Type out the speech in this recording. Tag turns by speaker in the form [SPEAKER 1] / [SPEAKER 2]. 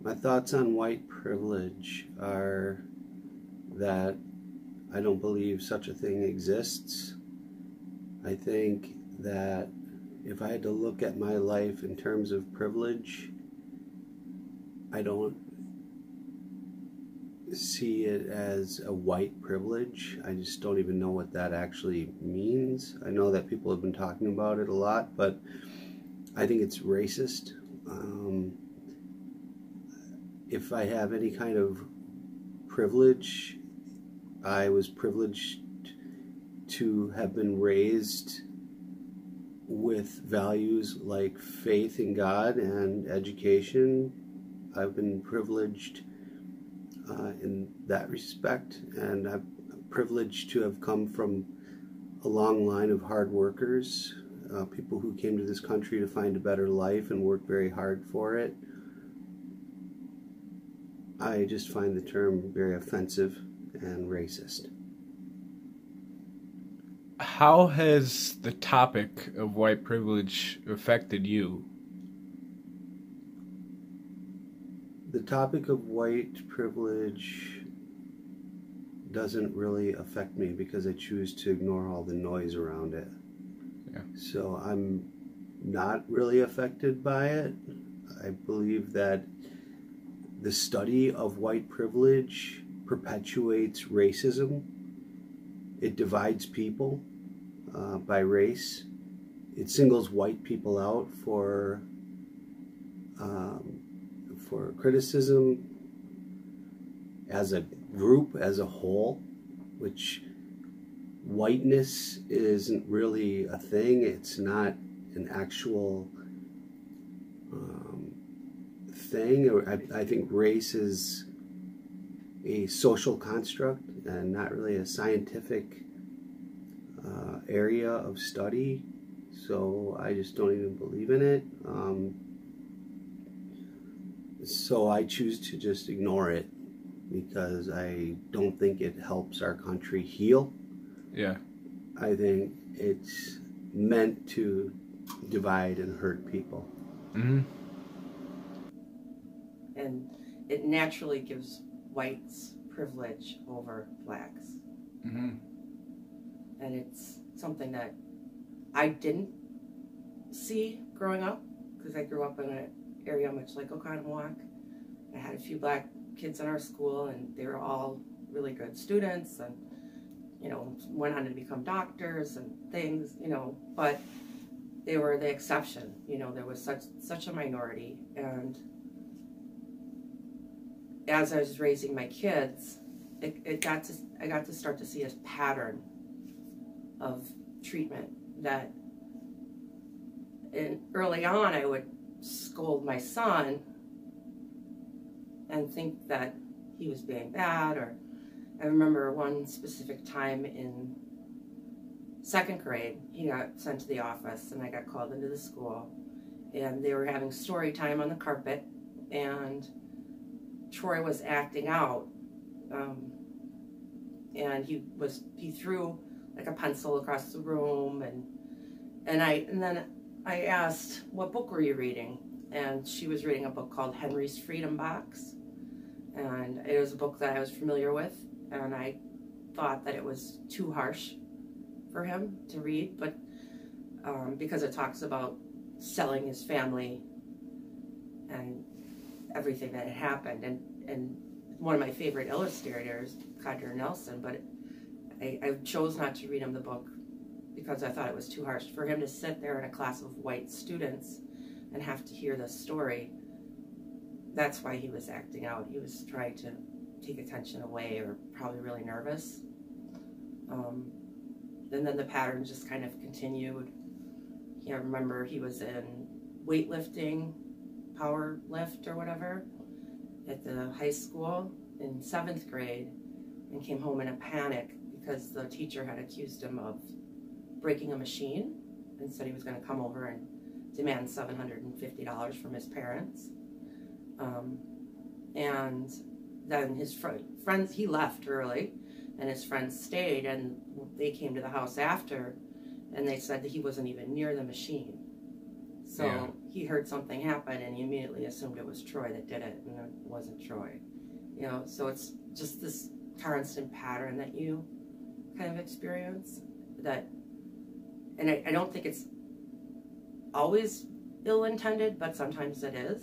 [SPEAKER 1] My thoughts on white privilege are that I don't believe such a thing exists. I think that if I had to look at my life in terms of privilege, I don't see it as a white privilege. I just don't even know what that actually means. I know that people have been talking about it a lot, but I think it's racist. If I have any kind of privilege, I was privileged to have been raised with values like faith in God and education. I've been privileged in that respect, and I'm privileged to have come from a long line of hard workers, people who came to this country to find a better life and worked very hard for it. I just find the term very offensive and racist.
[SPEAKER 2] How has the topic of white privilege affected you?
[SPEAKER 1] The topic of white privilege doesn't really affect me because I choose to ignore all the noise around it.
[SPEAKER 2] Yeah.
[SPEAKER 1] So I'm not really affected by it. I believe that the study of white privilege perpetuates racism. It divides people by race. It singles white people out for criticism as a group, as a whole, which whiteness isn't really a thing. It's not an actual thing. I think race is a social construct and not really a scientific area of study, so I just don't even believe in it. So I choose to just ignore it because I don't think it helps our country heal.
[SPEAKER 2] Yeah.
[SPEAKER 1] I think it's meant to divide and hurt people.
[SPEAKER 2] Mm-hmm.
[SPEAKER 3] And it naturally gives whites privilege over blacks.
[SPEAKER 2] Mm-hmm.
[SPEAKER 3] And it's something that I didn't see growing up, because I grew up in an area much like Oconomowoc. I had a few black kids in our school, and they were all really good students, and went on to become doctors and things, but they were the exception. There was such a minority. And as I was raising my kids, I got to start to see a pattern of treatment that early on I would scold my son and think that he was being bad. Or I remember one specific time in second grade, he got sent to the office and I got called into the school, and they were having story time on the carpet, and Troy was acting out, and he threw like a pencil across the room, and then I asked, what book were you reading? And she was reading a book called Henry's Freedom Box, and it was a book that I was familiar with, and I thought that it was too harsh for him to read, but because it talks about selling his family and everything that had happened, and one of my favorite illustrators, Codger Nelson, but I chose not to read him the book because I thought it was too harsh for him to sit there in a class of white students and have to hear this story. That's why he was acting out. He was trying to take attention away, or probably really nervous. And then the pattern just kind of continued. I remember he was in weightlifting, power lift or whatever, at the high school in 7th grade, and came home in a panic because the teacher had accused him of breaking a machine and said he was going to come over and demand $750 from his parents. And then his friends, he left early, and his friends stayed, and they came to the house after, and they said that he wasn't even near the machine. So he heard something happen and he immediately assumed it was Troy that did it, and it wasn't Troy. You know, so it's just this constant pattern that you kind of experience that, and I don't think it's always ill-intended, but sometimes it is.